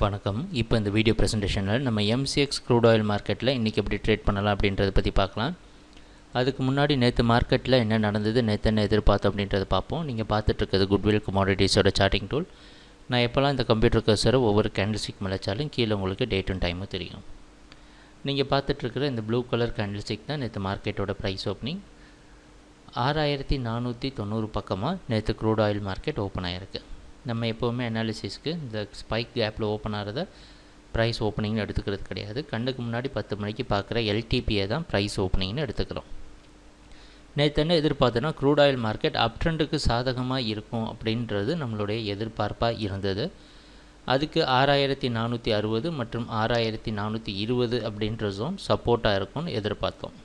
வணக்கம். இப்போ இந்த வீடியோ ப்ரெசன்டேஷனில் நம்ம எம்சிஎக்ஸ் க்ரூட் ஆயில் மார்க்கெட்டில் இன்றைக்கி எப்படி ட்ரேட் பண்ணலாம் அப்படின்றத பற்றி பார்க்கலாம். அதுக்கு முன்னாடி நேற்று மார்க்கெட்டில் என்ன நடந்தது, நேற்று என்ன எதிர்பார்த்தோம் அப்படின்றத பார்ப்போம். நீங்கள் பார்த்துட்ருக்கிறது குட்வில் கமாடிட்டிஸோட சார்ட்டிங் டூல். நான் எப்போல்லாம் இந்த கம்ப்யூட்டர் கர்சரை ஒவ்வொரு கேண்டில்ஸ்டிக் மேலேச்சாலும் கீழே உங்களுக்கு டேட்டும் டைமும் தெரியும். நீங்கள் பார்த்துட்ருக்கிற இந்த ப்ளூ கலர் கேண்டில்ஸ்டிக் தான் நேற்று மார்க்கெட்டோட ப்ரைஸ் ஓப்பனிங். 6490 பக்கமாக நேற்று க்ரூட் ஆயில் மார்க்கெட் ஓப்பன் ஆகிருக்கு. நம்ம எப்போவுமே அனாலிசிஸ்க்கு இந்த ஸ்பைக் கேப்பில் ஓப்பன் ஆகிறத ப்ரைஸ் ஓப்பனிங்னு எடுத்துக்கிறது கிடையாது. கண்ணுக்கு முன்னாடி 10 மணிக்கு பார்க்குற எல்டிபியை தான் ப்ரைஸ் ஓப்பனிங்னு எடுத்துக்கிறோம். நேற்று என்ன எதிர்பார்த்தோன்னா க்ரூட் ஆயில் மார்க்கெட் அப் ட்ரெண்டுக்கு சாதகமாக இருக்கும் அப்படின்றது நம்மளுடைய எதிர்பார்ப்பாக இருந்தது. அதுக்கு 6460 மற்றும் 6420 அப்படின்ற ஜோன் சப்போர்ட்டாக இருக்கும்னு எதிர்பார்த்தோம்.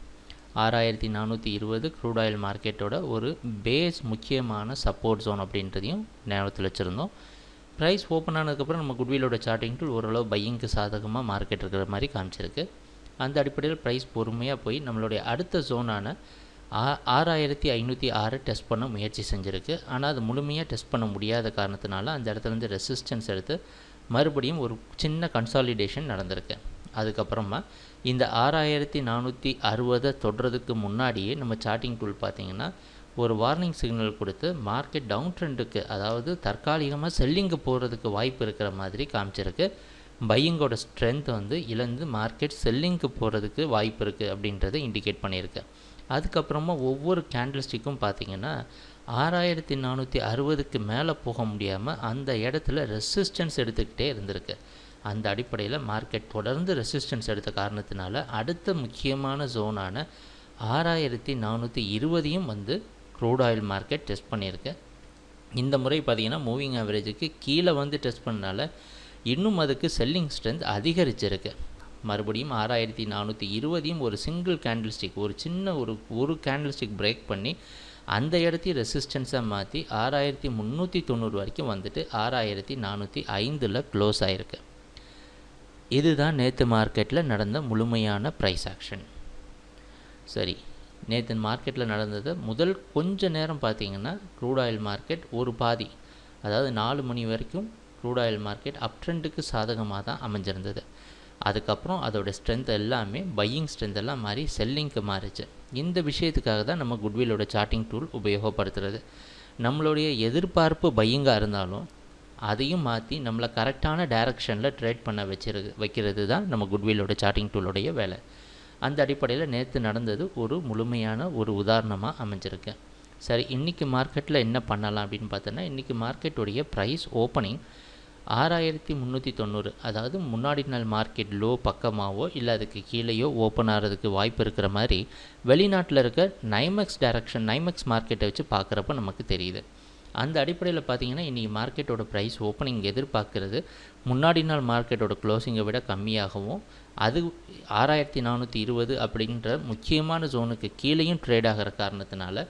6420 க்ரூட் ஆயில் மார்க்கெட்டோட ஒரு பேஸ் முக்கியமான சப்போர்ட் ஜோன் அப்படின்றதையும் ஞாபகத்தில் வச்சுருந்தோம். ப்ரைஸ் ஓப்பன் ஆனதுக்கப்புறம் நம்ம குட்விலோட சார்ட்டிங் டூல் ஓரளவு பையிங்க்கு சாதகமாக மார்க்கெட் இருக்கிற மாதிரி காமிச்சிருக்கு. அந்த அடிப்படையில் ப்ரைஸ் பொறுமையாக போய் நம்மளுடைய அடுத்த ஜோனான 6506 டெஸ்ட் பண்ண முயற்சி செஞ்சுருக்கு. ஆனால் அது முழுமையாக டெஸ்ட் பண்ண முடியாத காரணத்தினால அந்த இடத்துலேருந்து ரெசிஸ்டன்ஸ் எடுத்து மறுபடியும் ஒரு சின்ன கன்சாலிடேஷன் நடந்திருக்கு. அதுக்கப்புறமா இந்த 6460 தொடுறதுக்கு முன்னாடியே நம்ம சார்ட்டிங் டூல் பார்த்திங்கன்னா ஒரு வார்னிங் சிக்னல் கொடுத்து மார்க்கெட் டவுன் ட்ரெண்டுக்கு, அதாவது தற்காலிகமாக செல்லிங்கு போகிறதுக்கு வாய்ப்பு இருக்கிற மாதிரி காமிச்சிருக்கு. பையிங்கோட ஸ்ட்ரென்த் இழந்து மார்க்கெட் செல்லிங்க்கு போகிறதுக்கு வாய்ப்பு இருக்குது அப்படின்றத இண்டிகேட் பண்ணியிருக்கு. அதுக்கப்புறமா ஒவ்வொரு கேண்டில்ஸ்டிக்கும் பார்த்திங்கன்னா 6460க்கு மேலே போக முடியாமல் அந்த இடத்துல ரெசிஸ்டன்ஸ் எடுத்துக்கிட்டே இருந்திருக்கு. அந்த அடிப்படையில் மார்க்கெட் தொடர்ந்து ரெசிஸ்டன்ஸ் எடுத்த அடுத்த முக்கியமான ஜோனான 6420ஐயும் க்ரூட் ஆயில் மார்க்கெட் டெஸ்ட் பண்ணியிருக்கு. இந்த முறை பார்த்திங்கன்னா மூவிங் ஆவரேஜுக்கு கீழே டெஸ்ட் பண்ணனால இன்னும் அதுக்கு செல்லிங் ஸ்ட்ரென்த் அதிகரிச்சிருக்கு. மறுபடியும் 6420ஐயும் ஒரு சிங்கிள் கேண்டில்ஸ்டிக், ஒரு சின்ன ஒரு கேண்டில்ஸ்டிக் பிரேக் பண்ணி அந்த இடத்தையும் ரெசிஸ்டன்ஸாக மாற்றி 6390 வரைக்கும் 6405 க்ளோஸ் ஆகிருக்கு. இதுதான் நேற்று மார்க்கெட்டில் நடந்த முழுமையான ப்ரைஸ் ஆக்ஷன். சரி, நேற்று மார்க்கெட்டில் நடந்தது முதல் கொஞ்ச நேரம் பார்த்திங்கன்னா க்ரூட் ஆயில் மார்க்கெட் ஒரு பாதி, அதாவது 4 மணி வரைக்கும் க்ரூட் ஆயில் மார்க்கெட் அப் ட்ரெண்டுக்கு சாதகமாக தான் அமைஞ்சிருந்தது. அதுக்கப்புறம் அதோடய ஸ்ட்ரென்த் எல்லாமே பையிங் ஸ்ட்ரென்த் எல்லாம் மாறி செல்லிங்க்கு மாறிச்சு. இந்த விஷயத்துக்காக தான் நம்ம குட்விலோட சார்ட்டிங் டூல் உபயோகப்படுத்துகிறது. நம்மளுடைய எதிர்பார்ப்பு பையிங்காக இருந்தாலும் அதையும் மாற்றி நம்மளை கரெக்டான டைரக்ஷனில் ட்ரேட் பண்ண வைக்கிறது தான் நம்ம குட்விலோட சார்ட்டிங் டூலோடைய வேலை. அந்த அடிப்படையில் நேற்று நடந்தது ஒரு முழுமையான ஒரு உதாரணமாக அமைஞ்சிருக்கு. சரி, இன்றைக்கி மார்க்கெட்டில் என்ன பண்ணலாம் அப்படின்னு பார்த்தோன்னா, இன்றைக்கி மார்க்கெட்டுடைய ப்ரைஸ் ஓப்பனிங் 6390, அதாவது முன்னாடி நாள் மார்க்கெட் லோ பக்கமாகவோ இல்லை அதுக்கு கீழேயோ ஓப்பன் ஆகிறதுக்கு வாய்ப்பு இருக்கிற மாதிரி வெளிநாட்டில் இருக்க நைமெக்ஸ் மார்க்கெட்டை வச்சு பார்க்குறப்ப நமக்கு தெரியுது. அந்த அடிப்படையில் பார்த்திங்கன்னா இன்றைக்கி மார்க்கெட்டோட ப்ரைஸ் ஓப்பனிங் எதிர்பார்க்குறது முன்னாடி நாள் மார்க்கெட்டோட க்ளோசிங்கை விட கம்மியாகவும் அது 6420 அப்படின்ற முக்கியமான ஜோனுக்கு கீழேயும் ட்ரேட் ஆகிற காரணத்தினால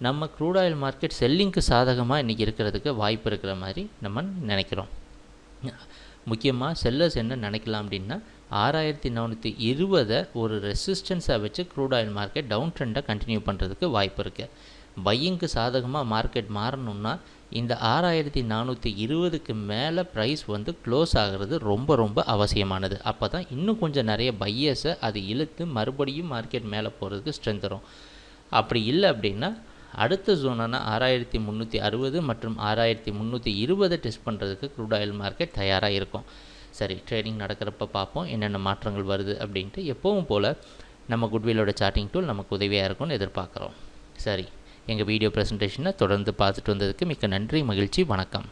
நம்ம க்ரூட் ஆயில் மார்க்கெட் செல்லிங்க்கு சாதகமாக இன்றைக்கி இருக்கிறதுக்கு வாய்ப்பு இருக்கிற மாதிரி நம்ம நினைக்கிறோம். முக்கியமாக செல்லர்ஸ் என்ன நினைக்கலாம் அப்படின்னா 6420 ஒரு ரெசிஸ்டன்ஸாக வச்சு க்ரூட் ஆயில் மார்க்கெட் டவுன் ட்ரெண்டை கண்டினியூ பண்ணுறதுக்கு வாய்ப்பு இருக்குது. பையிங்க்கு சாதகமாக மார்க்கெட் மாறணுன்னா இந்த 6420க்கு மேலே ப்ரைஸ் க்ளோஸ் ஆகிறது ரொம்ப ரொம்ப அவசியமானது. அப்போ தான் இன்னும் கொஞ்சம் நிறைய பையர்ஸை அது இழுத்து மறுபடியும் மார்க்கெட் மேலே போகிறதுக்கு ஸ்ட்ரென்த் தரும். அப்படி இல்லை அப்படின்னா அடுத்த ஜோனான 6360 மற்றும் 6320 டெஸ்ட் பண்ணுறதுக்கு க்ரூட் ஆயில் மார்க்கெட் தயாராக இருக்கும். சரி, ட்ரேடிங் நடக்கிறப்ப பார்ப்போம் என்னென்ன மாற்றங்கள் வருது அப்படின்ட்டு. எப்பவும் போல் நம்ம குட்விலோட சார்ட்டிங் டூல் நமக்கு உதவியாக இருக்கும்னு எதிர்பார்க்குறோம். சரி, எங்கள் வீடியோ ப்ரெசன்டேஷனை தொடர்ந்து பார்த்துட்டு வந்ததுக்கு மிக்க நன்றி, மகிழ்ச்சி, வணக்கம்.